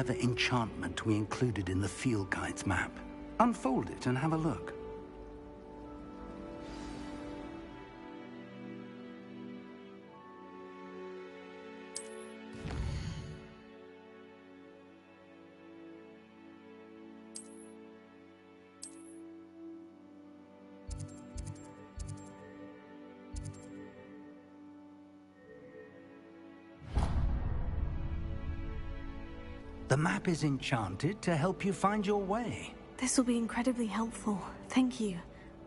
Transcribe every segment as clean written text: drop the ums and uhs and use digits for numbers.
The enchantment we included in the field guide's map. Unfold it and have a look. The map is enchanted to help you find your way. This will be incredibly helpful. Thank you.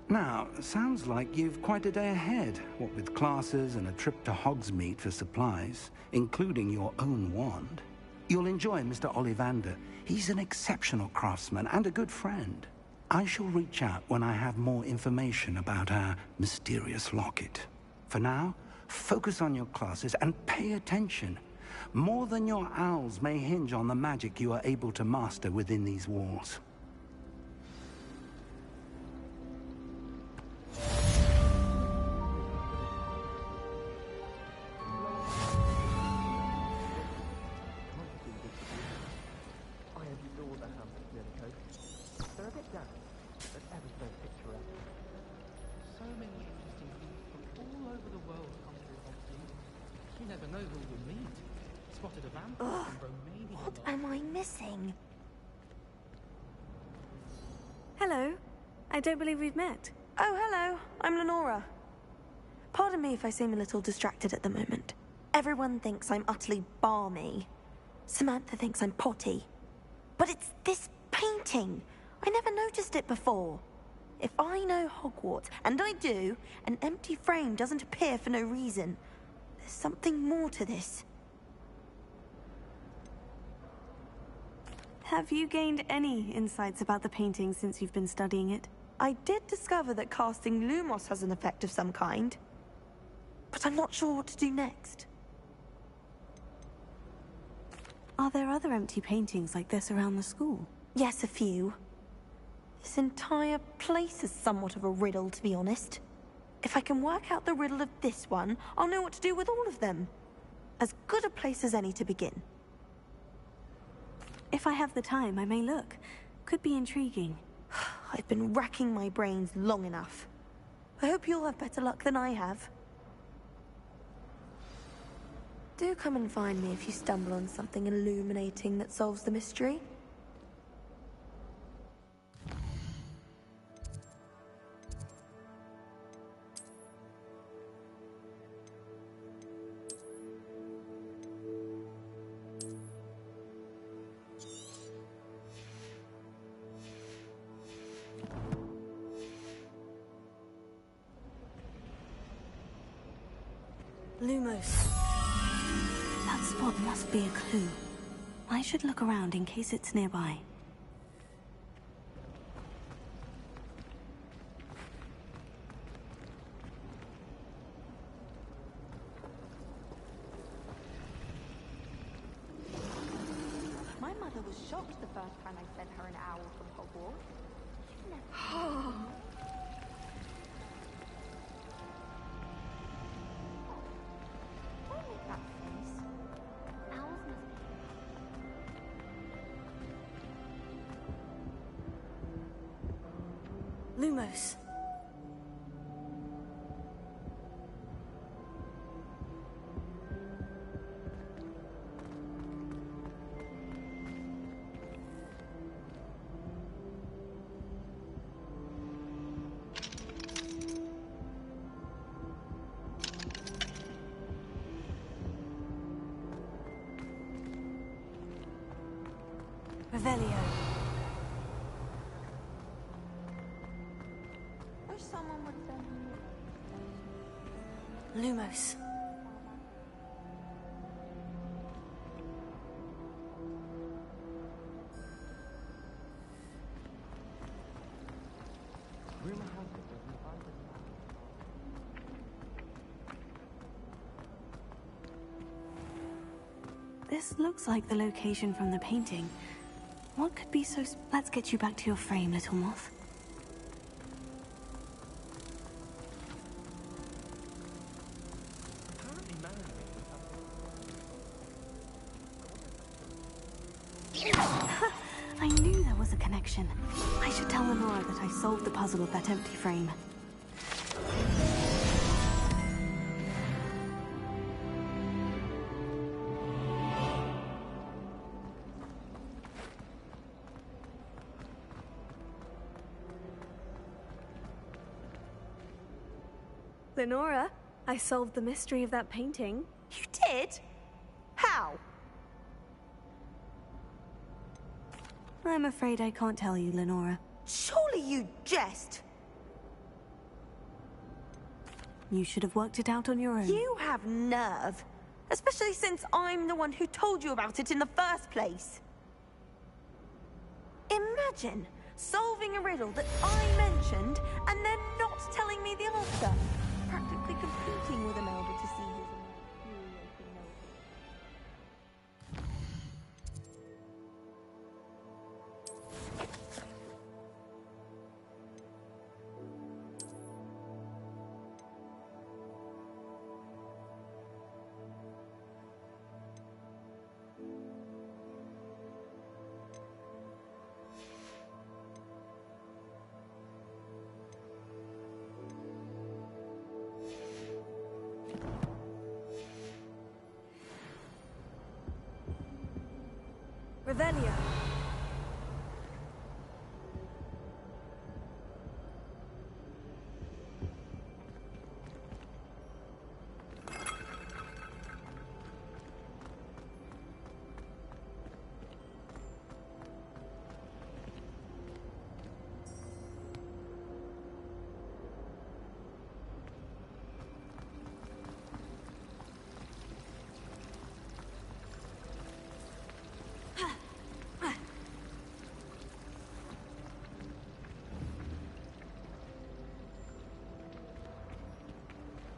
Now, sounds like you've quite a day ahead, what with classes and a trip to Hogsmeade for supplies, including your own wand. You'll enjoy Mr. Ollivander. He's an exceptional craftsman and a good friend. I shall reach out when I have more information about our mysterious locket. For now, focus on your classes and pay attention. More than your owls may hinge on the magic you are able to master within these walls. What am I missing? Hello. I don't believe we've met. Oh, hello. I'm Lenora. Pardon me if I seem a little distracted at the moment. Everyone thinks I'm utterly balmy. Samantha thinks I'm potty. But it's this painting. I never noticed it before. If I know Hogwarts, and I do, an empty frame doesn't appear for no reason. There's something more to this. Have you gained any insights about the painting since you've been studying it? I did discover that casting Lumos has an effect of some kind. But I'm not sure what to do next. Are there other empty paintings like this around the school? Yes, a few. This entire place is somewhat of a riddle, to be honest. If I can work out the riddle of this one, I'll know what to do with all of them. As good a place as any to begin. If I have the time, I may look. Could be intriguing. I've been racking my brains long enough. I hope you'll have better luck than I have. Do come and find me if you stumble on something illuminating that solves the mystery. Lumos. That spot must be a clue. I should look around in case it's nearby. My mother was shocked the first time I sent her an owl from Hogwarts. She'd never... Lumos. Revelio. Wish someone would send me. Lumos. This looks like the location from the painting. What could be so... Let's get you back to your frame, little moth. I knew there was a connection. I should tell Lenora that I solved the puzzle of that empty frame. Lenora, I solved the mystery of that painting. You did? How? I'm afraid I can't tell you, Lenora. Surely you jest. You should have worked it out on your own. You have nerve. Especially since I'm the one who told you about it in the first place. Imagine solving a riddle that I mentioned and then not telling me the answer. Practically competing with an elder to see his infuriating melody. Revelio.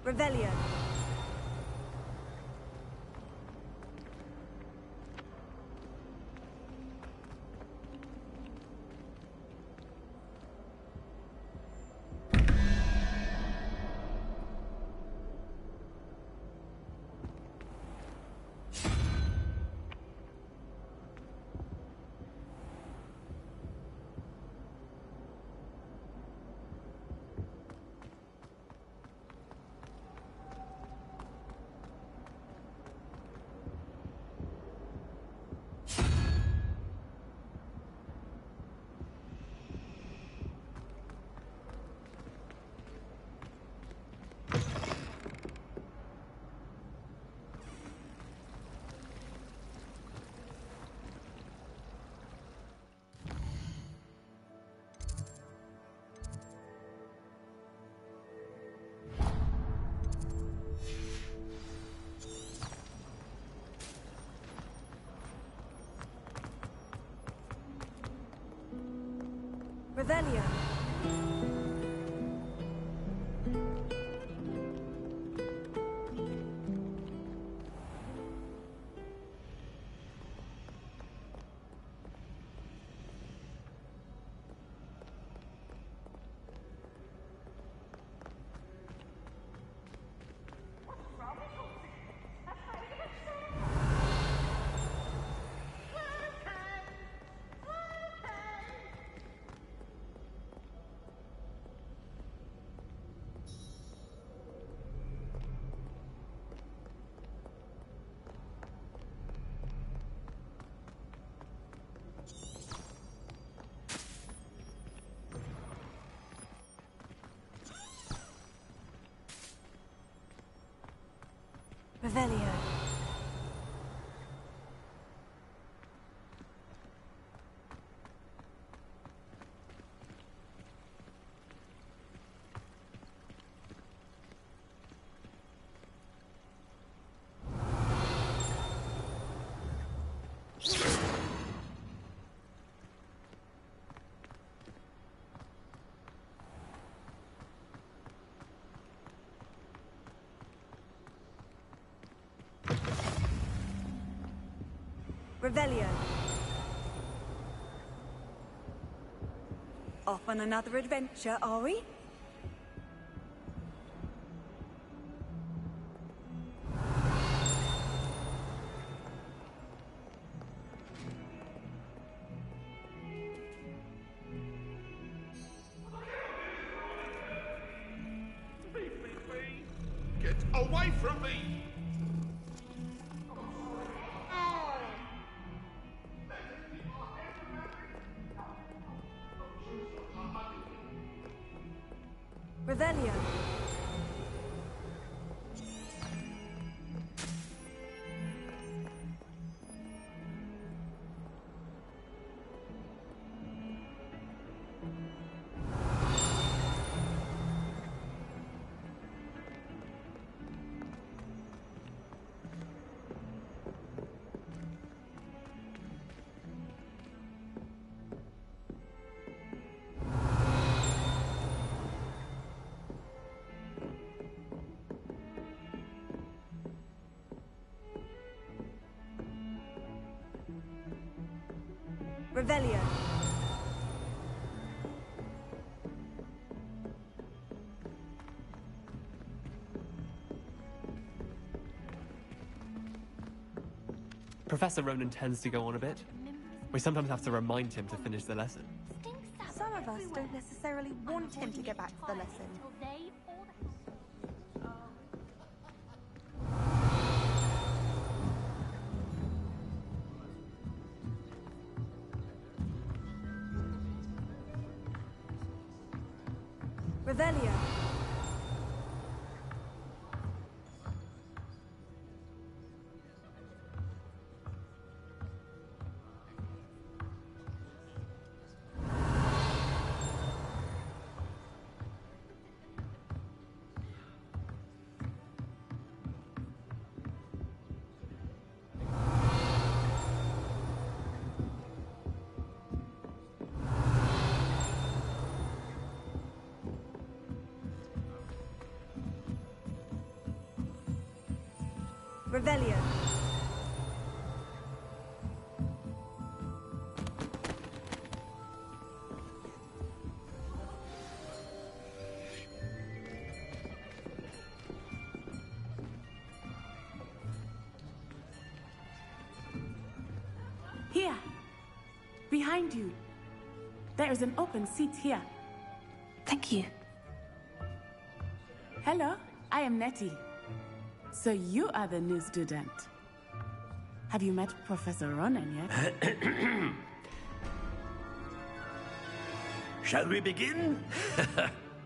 Revelio. Revelio. Revelio. Revelio. Off on another adventure, are we? Away from me! Revelio. Revelio. Professor Ronan tends to go on a bit. We sometimes have to remind him to finish the lesson. Some of us don't necessarily want him to get back to the lesson. Revelio. Revelio. Here, behind you. There is an open seat here. Thank you. Hello, I am Nettie. So you are the new student. Have you met Professor Ronan yet? Shall we begin?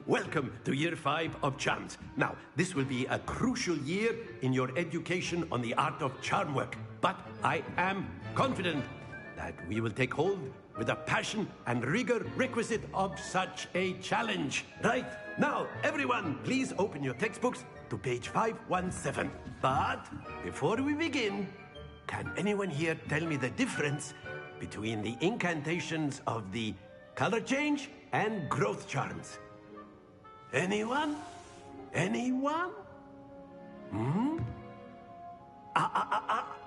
Welcome to Year 5 of Charms. Now, this will be a crucial year in your education on the art of charm work. But I am confident that we will take hold with the passion and rigor requisite of such a challenge. Right, now, everyone, please open your textbooks to page 517. But before we begin, can anyone here tell me the difference between the incantations of the color change and growth charms? Anyone? Anyone?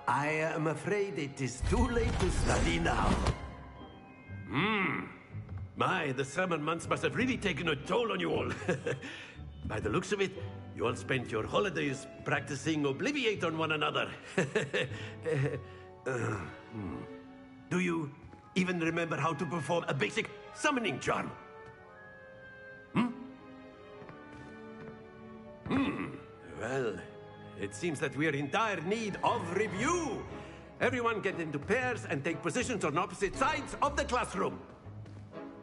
I am afraid it is too late to study now. My, the summer months must have really taken a toll on you all. By the looks of it, you all spent your holidays practicing Obliviate on one another. Do you even remember how to perform a basic summoning charm? Well, it seems that we are in dire need of review. Everyone get into pairs and take positions on opposite sides of the classroom.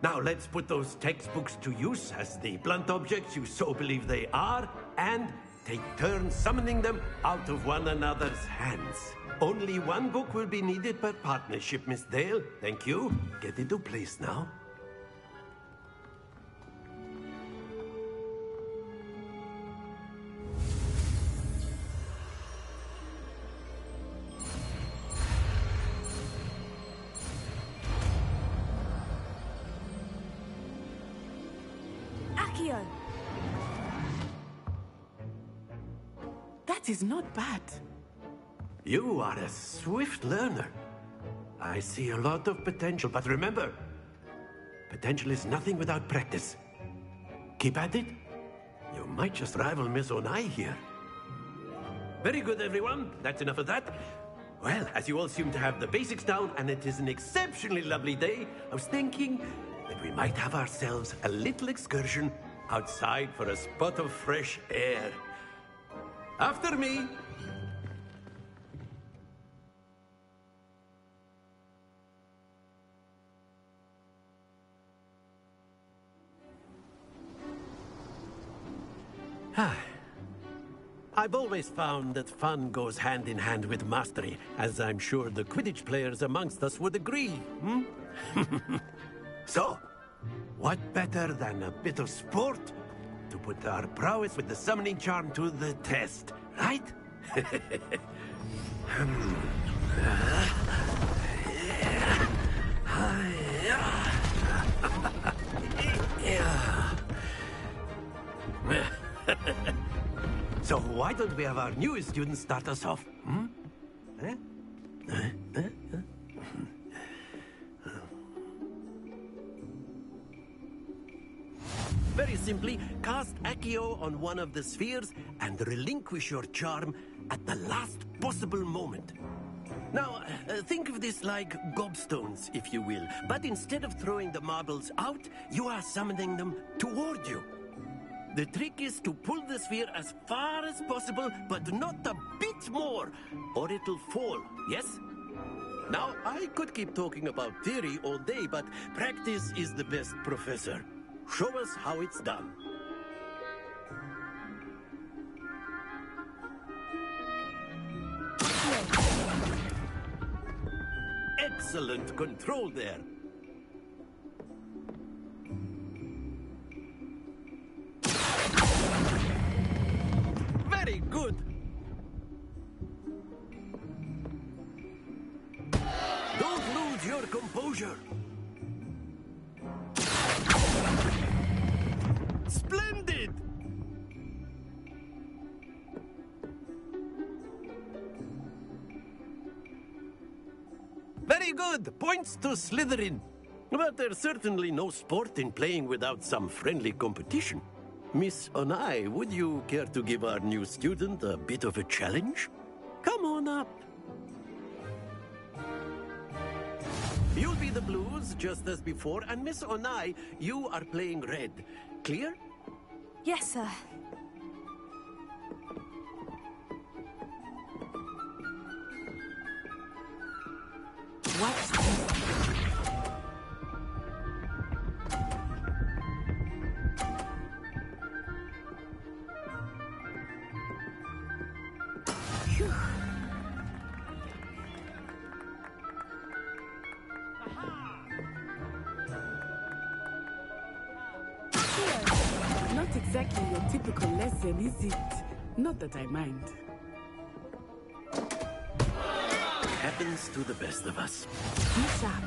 Now let's put those textbooks to use as the blunt objects you so believe they are, and take turns summoning them out of one another's hands. Only one book will be needed per partnership, Miss Dale. Thank you. Get into place now. Accio. That is not bad. You are a swift learner. I see a lot of potential, but remember, potential is nothing without practice. Keep at it. You might just rival Miss Onai here. Very good, everyone. That's enough of that. Well, as you all seem to have the basics down, and it is an exceptionally lovely day, I was thinking that we might have ourselves a little excursion outside for a spot of fresh air. After me. I've always found that fun goes hand in hand with mastery, as I'm sure the Quidditch players amongst us would agree. So, what better than a bit of sport to put our prowess with the summoning charm to the test, right? So why don't we have our newest student start us off? Very simply, cast Accio on one of the spheres and relinquish your charm at the last possible moment. Now, think of this like gobstones, if you will. But instead of throwing the marbles out, you are summoning them toward you. The trick is to pull the sphere as far as possible, but not a bit more, or it'll fall, yes? Now, I could keep talking about theory all day, but practice is the best professor. Show us how it's done. Excellent control there. Very good. Don't lose your composure. Splendid! Very good. Points to Slytherin. But there's certainly no sport in playing without some friendly competition. Miss Onai, would you care to give our new student a bit of a challenge? Come on up. You'll be the blues, just as before, and Miss Onai, you are playing red. Clear? Yes, sir. What's this? Phew. Not exactly your typical lesson, is it? Not that I mind. Happens to the best of us. Be sharp.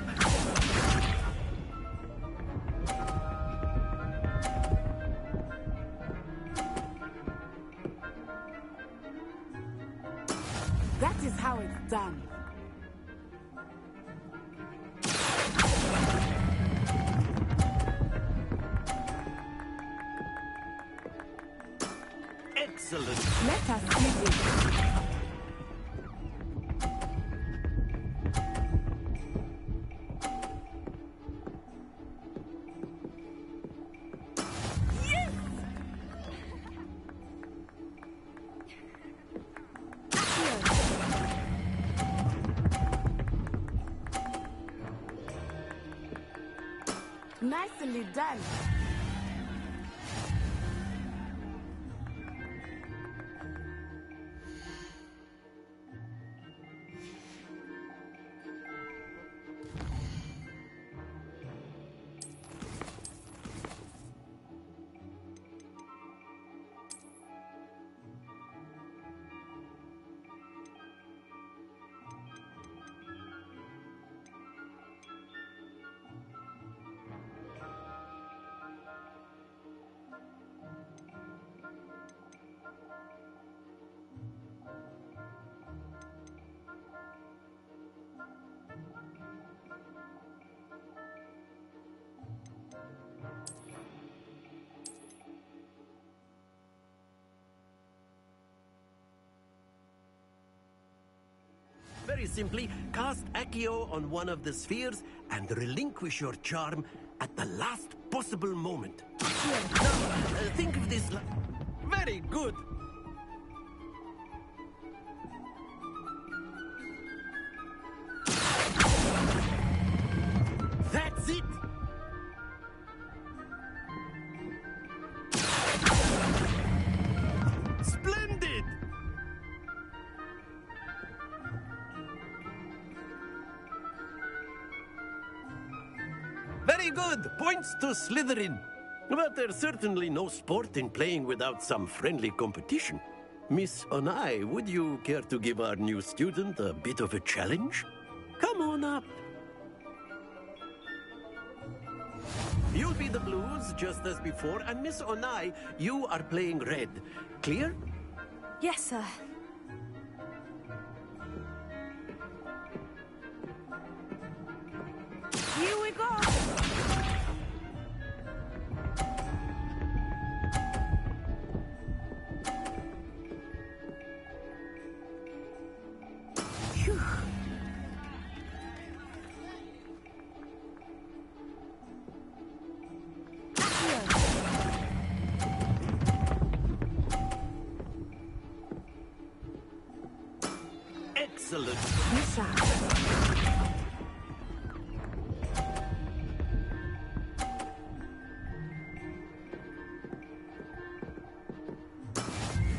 That is how it's done. Excellent. Let us see this. Nicely done. Very simply, cast Accio on one of the spheres and relinquish your charm at the last possible moment. Now, think of this like... Very good. Very good. Points to Slytherin. But there's certainly no sport in playing without some friendly competition. Miss Onai, would you care to give our new student a bit of a challenge? Come on up. You'll be the blues, just as before, and Miss Onai, you are playing red. Clear? Yes, sir. Here we go! Phew. Excellent.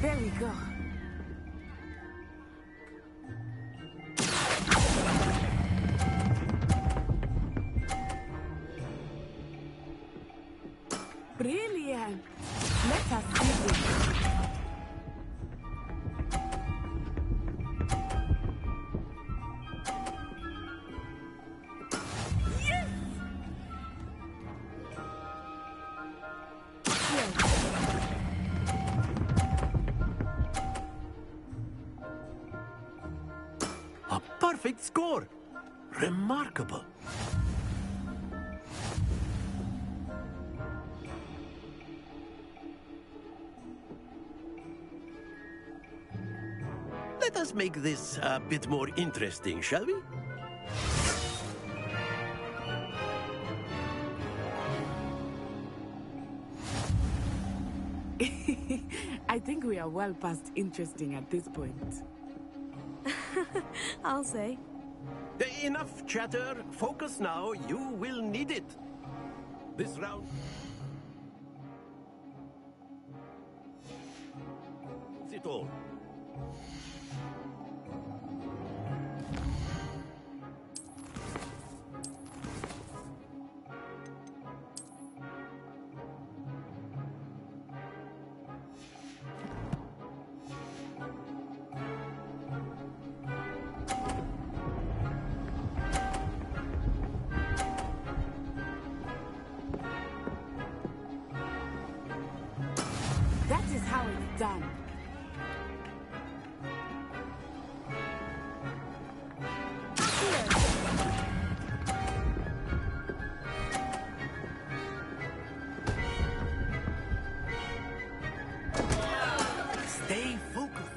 There we go. Brilliant. Let us see this. A perfect score. Remarkable. Let us make this a bit more interesting, shall we? I think we are well past interesting at this point. I'll say. Enough chatter. Focus now. You will need it. This round... That's it all. That is how it's done. Stay focused.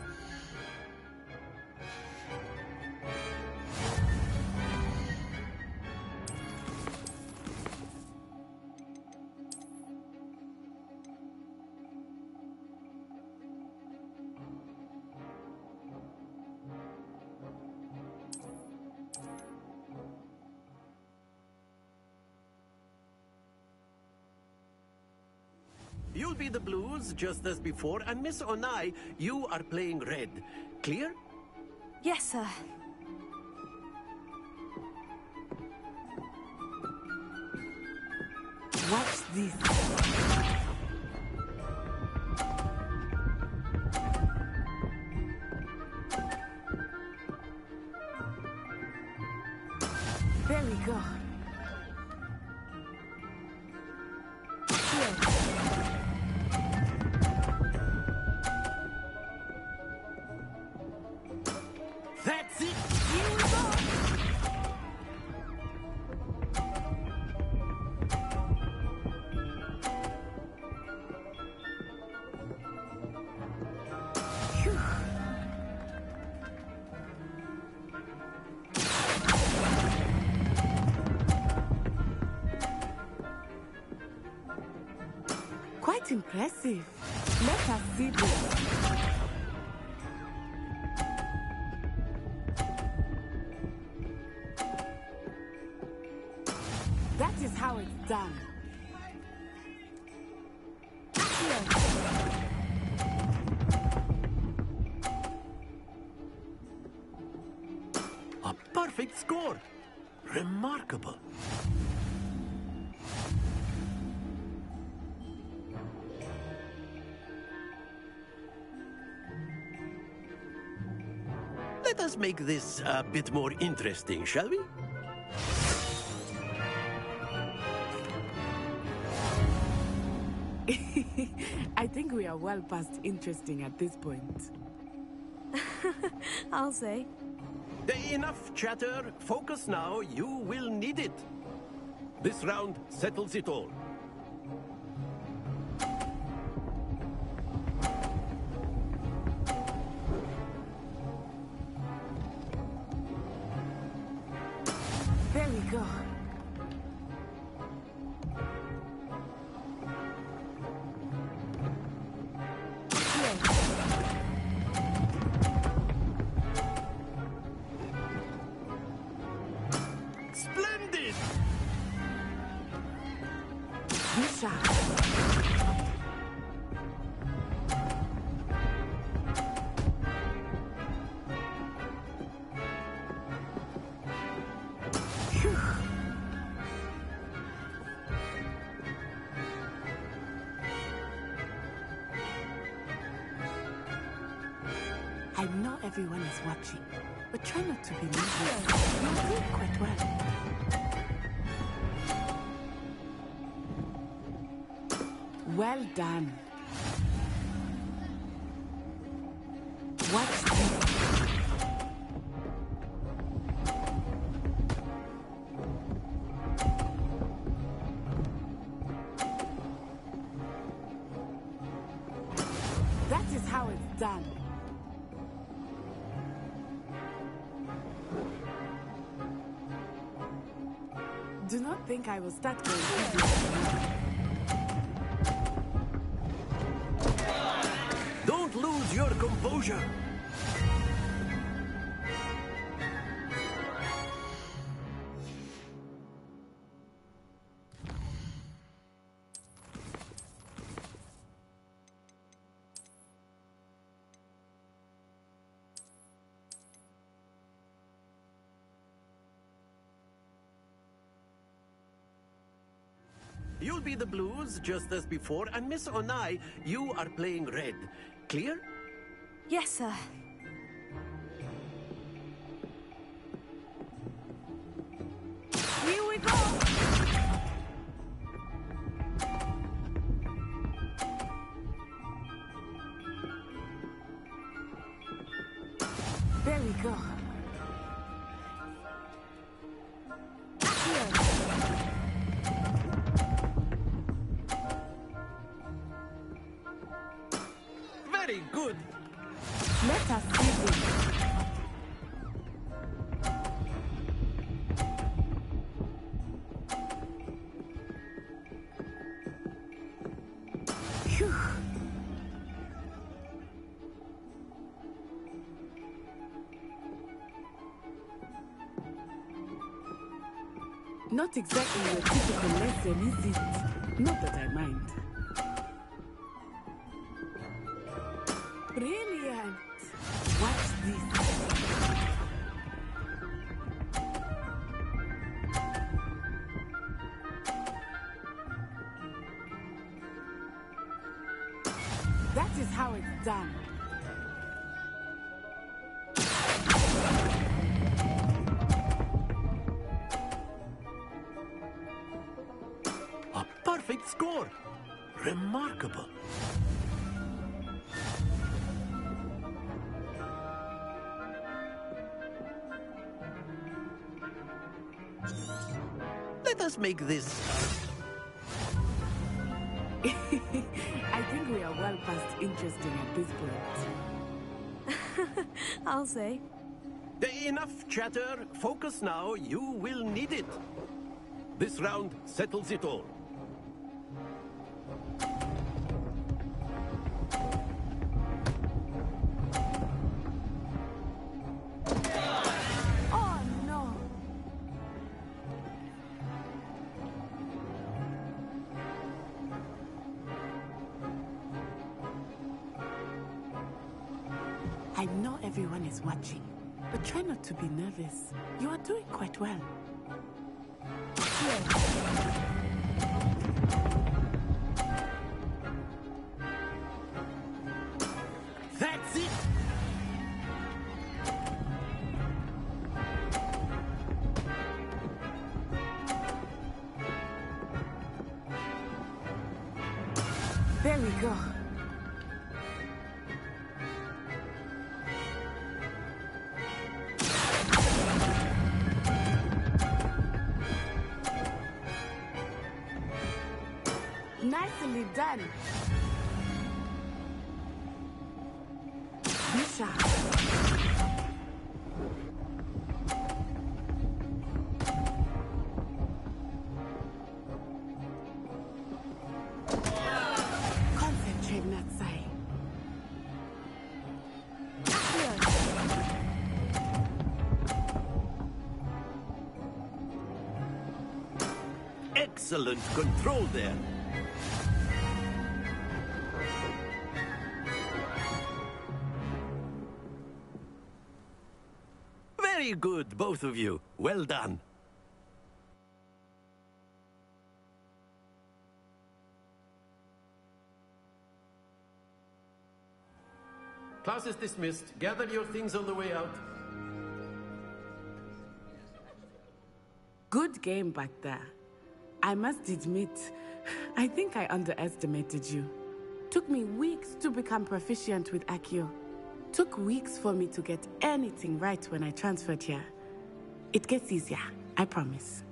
You'll be the blues, just as before, and Miss Onai, you are playing red. Clear? Yes, sir. Watch this. There we go. That's it! Here we go. Phew. Quite impressive. Let us see this. That is how it's done. A perfect score. Remarkable. Let us make this a bit more interesting, shall we? I think we are well past interesting at this point. I'll say. Enough chatter. Focus now. You will need it. This round settles it all. There we go. Splendid! Misha. Phew. I know everyone is watching, but try not to be nervous. You're doing quite well. Well done. Watch this. That is how it's done. Do not think I will start going easy. Don't lose your composure. You'll be the blues, just as before, and Miss Onai, you are playing red. Clear? Yes, sir. Here we go! There we go. Here. Very good. Let us see this. Phew. Not exactly your typical lesson, is it? Not that I mind. Brilliant! Watch this. That is how it's done. A perfect score. Remarkable. Let us make this. I think we are well past interesting at this point. I'll say. Enough chatter. Focus now. You will need it. This round settles it all. Oh, no. I know everyone is watching, but try not to be nervous. You are doing quite well. That's it. There we go. Nicely done. Misha. Concentrate, Natsai. Excellent control there. Very good, both of you. Well done. Class is dismissed. Gather your things on the way out. Good game back there. I must admit, I think I underestimated you. Took me weeks to become proficient with Accio. Took weeks for me to get anything right when I transferred here. It gets easier, I promise.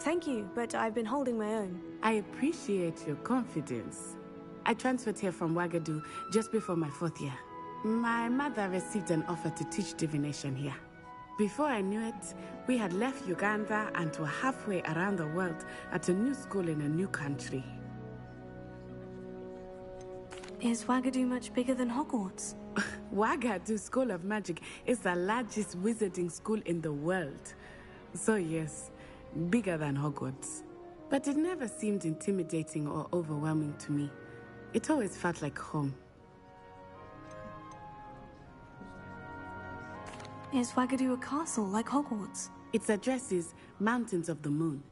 Thank you, but I've been holding my own. I appreciate your confidence. I transferred here from Wagadu just before my 4th year. My mother received an offer to teach divination here. Before I knew it, we had left Uganda and were halfway around the world at a new school in a new country. Is Wagadu much bigger than Hogwarts? Wagadu School of Magic is the largest wizarding school in the world. So yes, bigger than Hogwarts. But it never seemed intimidating or overwhelming to me. It always felt like home. Is Wagadu a castle like Hogwarts? Its address is Mountains of the Moon.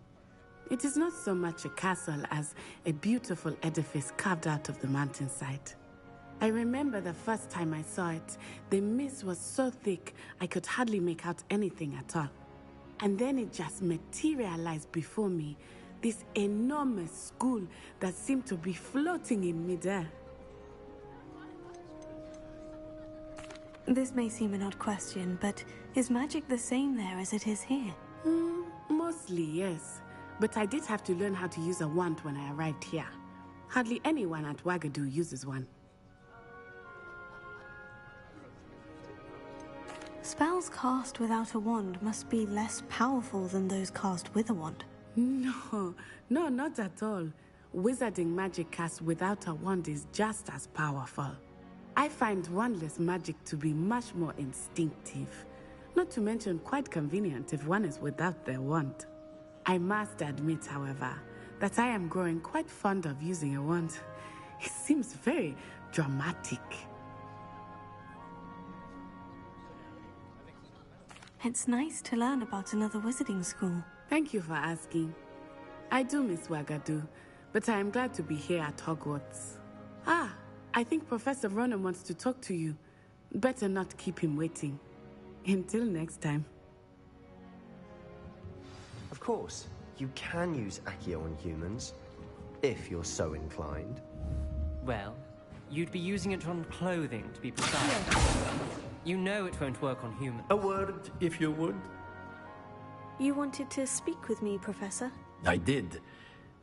It is not so much a castle as a beautiful edifice carved out of the mountainside. I remember the first time I saw it, the mist was so thick I could hardly make out anything at all. And then it just materialized before me, this enormous school that seemed to be floating in midair. This may seem an odd question, but is magic the same there as it is here? Mostly, yes. But I did have to learn how to use a wand when I arrived here. Hardly anyone at Wagadu uses one. Spells cast without a wand must be less powerful than those cast with a wand. No, not at all. Wizarding magic cast without a wand is just as powerful. I find wandless magic to be much more instinctive. Not to mention quite convenient if one is without their wand. I must admit, however, that I am growing quite fond of using a wand. It seems very dramatic. It's nice to learn about another wizarding school. Thank you for asking. I do miss Wagadu, but I am glad to be here at Hogwarts. I think Professor Ronan wants to talk to you. Better not keep him waiting. Until next time. Of course, you can use Accio on humans, if you're so inclined. Well, you'd be using it on clothing, to be precise. You know it won't work on humans. A word, if you would. You wanted to speak with me, Professor? I did.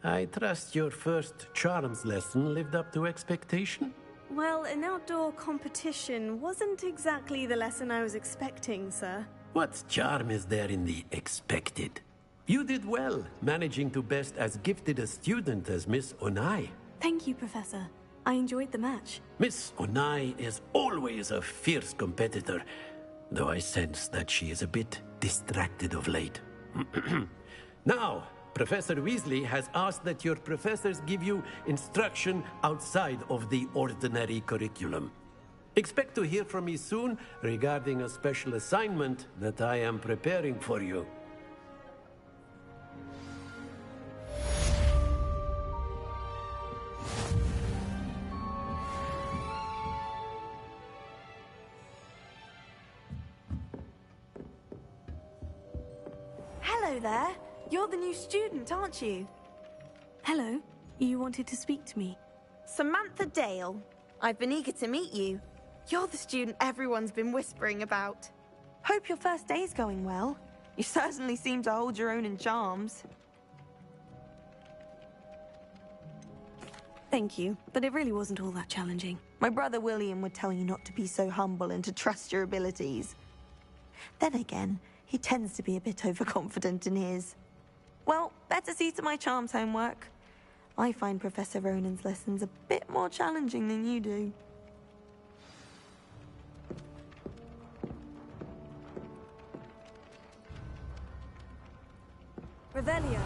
I trust your first charms lesson lived up to expectation? Well, an outdoor competition wasn't exactly the lesson I was expecting, sir. What charm is there in the expected? You did well, managing to best as gifted a student as Miss Onai. Thank you, Professor. I enjoyed the match. Miss Onai is always a fierce competitor, though I sense that she is a bit distracted of late. Now, Professor Weasley has asked that your professors give you instruction outside of the ordinary curriculum. Expect to hear from me soon regarding a special assignment that I am preparing for you. Hello there. You're the new student, aren't you? Hello. You wanted to speak to me? Samantha Dale. I've been eager to meet you. You're the student everyone's been whispering about. Hope your first day's going well. You certainly seem to hold your own in charms. Thank you, but it really wasn't all that challenging. My brother William would tell you not to be so humble and to trust your abilities. Then again, he tends to be a bit overconfident in his. Well, better see to my charms homework. I find Professor Ronan's lessons a bit more challenging than you do. Revelio.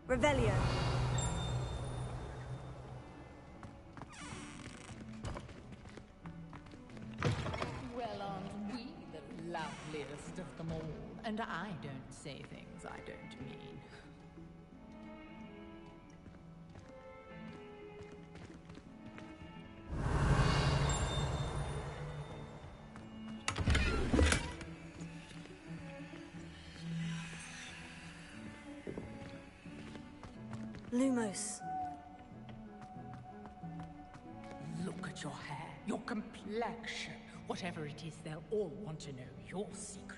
Revelio. Well, aren't we the loveliest of them all? And I don't say things I don't mean. Lumos. Look at your hair, your complexion. Whatever it is, they'll all want to know your secrets.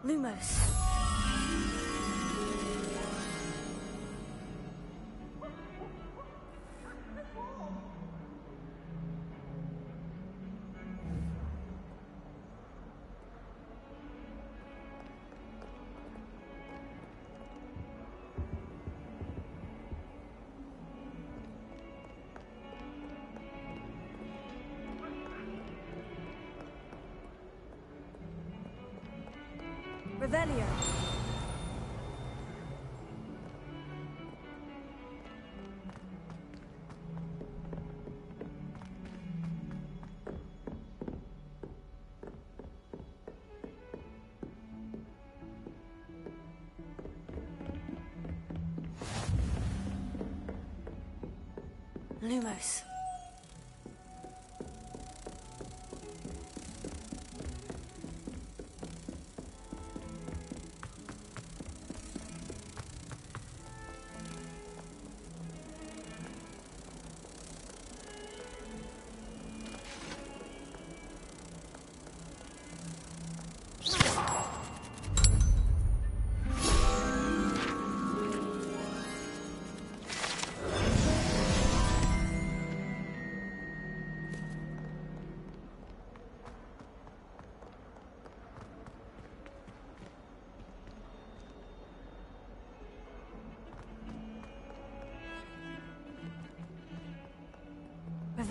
Lumos. Revelio. Lumos.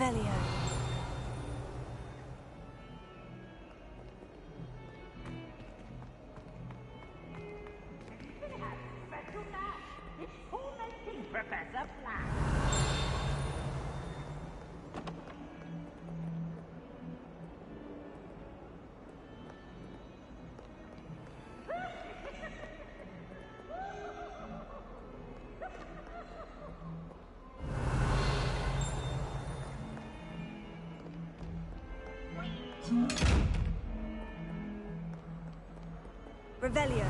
Revelio. Professor Flash. Revelio.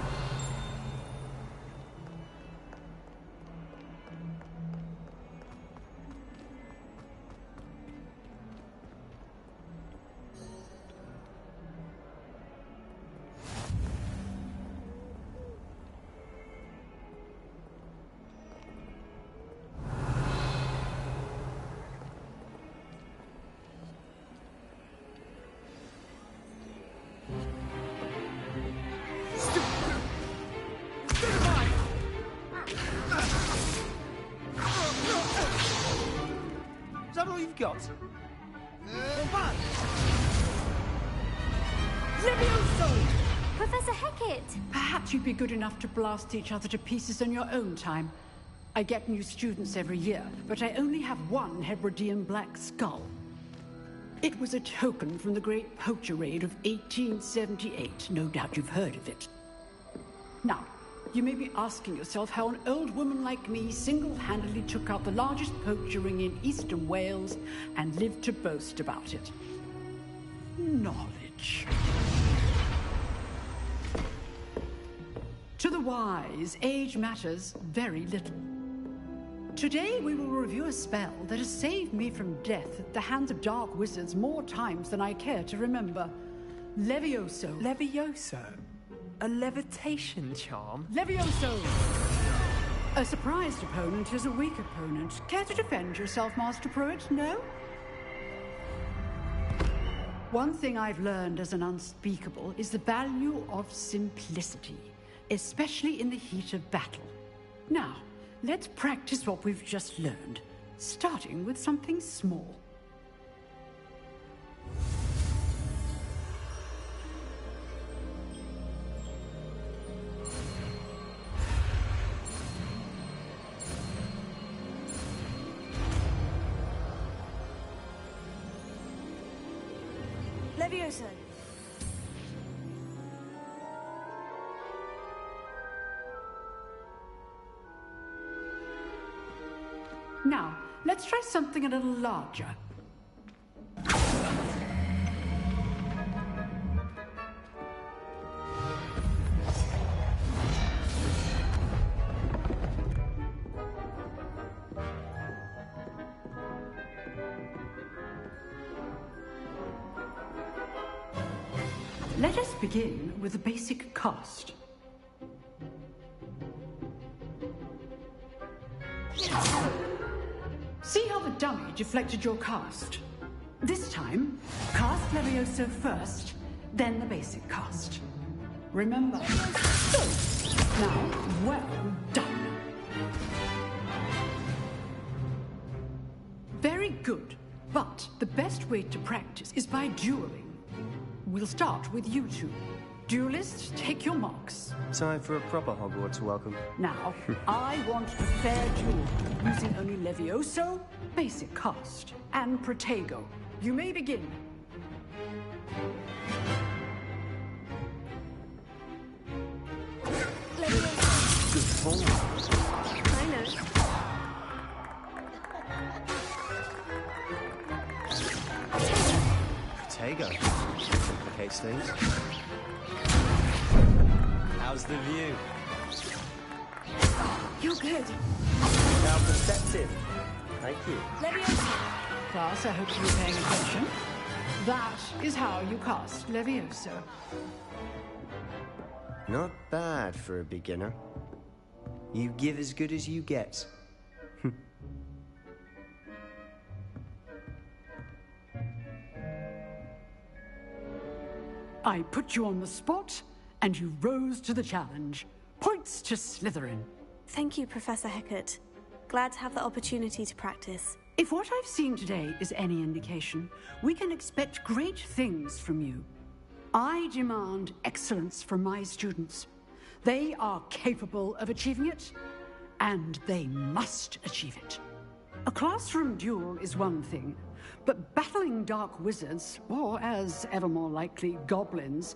Is that all you've got? Levioso! Professor Hecat! Perhaps you'd be good enough to blast each other to pieces in your own time. I get new students every year, but I only have one Hebridean black skull. It was a token from the Great Poacher Raid of 1878. No doubt you've heard of it. Now, you may be asking yourself how an old woman like me single-handedly took out the largest poacher ring in eastern Wales and lived to boast about it. Knowledge. To the wise, age matters very little. Today we will review a spell that has saved me from death at the hands of dark wizards more times than I care to remember. Levioso. Levioso? A levitation charm? Levioso! A surprised opponent is a weak opponent. Care to defend yourself, Master Pruitt? No? One thing I've learned as an unspeakable is the value of simplicity, especially in the heat of battle. Now, let's practice what we've just learned, starting with something small. Levioso. Now, let's try something a little larger. Let us begin with the basic cast. See how the dummy deflected your cast? This time, cast Levioso first, then the basic cast. Remember? Now, well done. Very good, but the best way to practice is by dueling. We'll start with you two. Duelists, take your marks. Time for a proper Hogwarts welcome. Now, I want a fair duel, using only Levioso, basic cast, and Protego. You may begin. Good ball. I know. Protego. Okay, Steve. How's the view? You're good. Now perceptive. Thank you. Levioso. Class, I hope you were paying attention. That is how you cast Levioso. Not bad for a beginner. You give as good as you get. I put you on the spot, and you rose to the challenge. Points to Slytherin. Thank you, Professor Hecat. Glad to have the opportunity to practice. If what I've seen today is any indication, we can expect great things from you. I demand excellence from my students. They are capable of achieving it, and they must achieve it. A classroom duel is one thing, but battling dark wizards, or as ever more likely, goblins,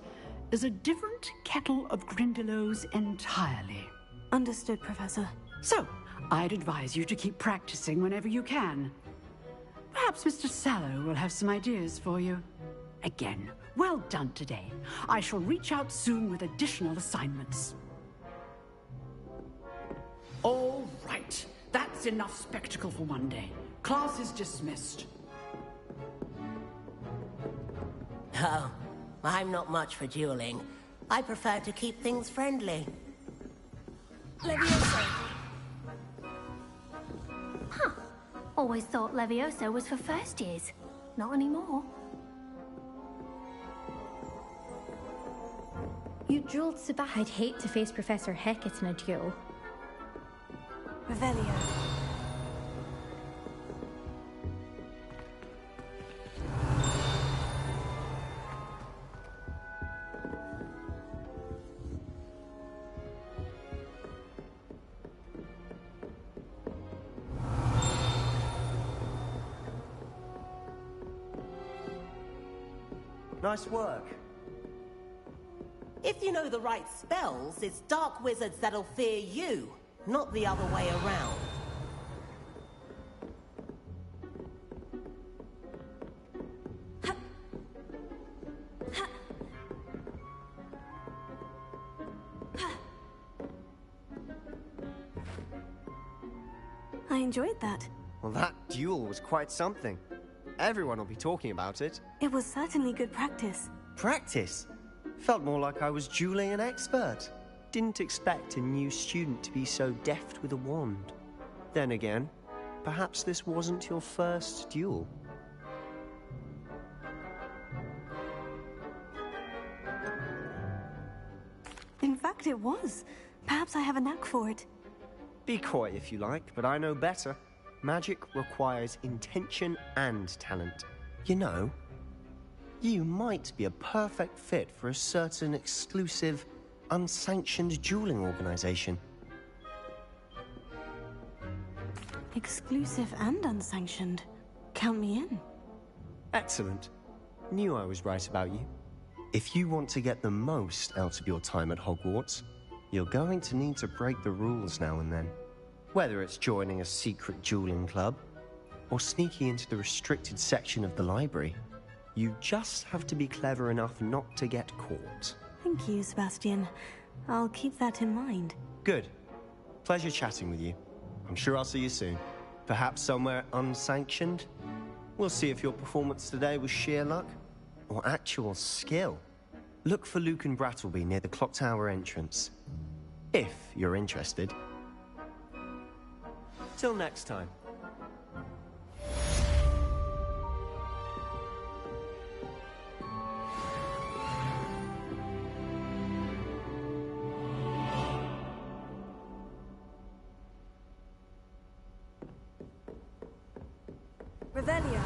is a different kettle of Grindylows entirely. Understood, Professor. So, I'd advise you to keep practicing whenever you can. Perhaps Mr. Sallow will have some ideas for you. Again, well done today. I shall reach out soon with additional assignments. All right. That's enough spectacle for one day. Class is dismissed. Oh, I'm not much for dueling. I prefer to keep things friendly. Levioso. Huh. Always thought Levioso was for first years. Not anymore. You drilled Sebastian. I'd hate to face Professor Hecat in a duel. Revelio. Nice work. If you know the right spells, it's dark wizards that'll fear you, not the other way around. I enjoyed that. Well, that duel was quite something. Everyone will be talking about it. It was certainly good practice. Practice? Felt more like I was dueling an expert. Didn't expect a new student to be so deft with a wand. Then again, perhaps this wasn't your first duel. In fact, it was. Perhaps I have a knack for it. Be coy if you like, but I know better. Magic requires intention and talent. You know, you might be a perfect fit for a certain exclusive, unsanctioned dueling organization. Exclusive and unsanctioned. Count me in. Excellent. Knew I was right about you. If you want to get the most out of your time at Hogwarts, you're going to need to break the rules now and then. Whether it's joining a secret dueling club, or sneaking into the restricted section of the library, you just have to be clever enough not to get caught. Thank you, Sebastian. I'll keep that in mind. Good. Pleasure chatting with you. I'm sure I'll see you soon. Perhaps somewhere unsanctioned? We'll see if your performance today was sheer luck, or actual skill. Look for Luke and Brattleby near the clock tower entrance. If you're interested. Till next time. Revelio.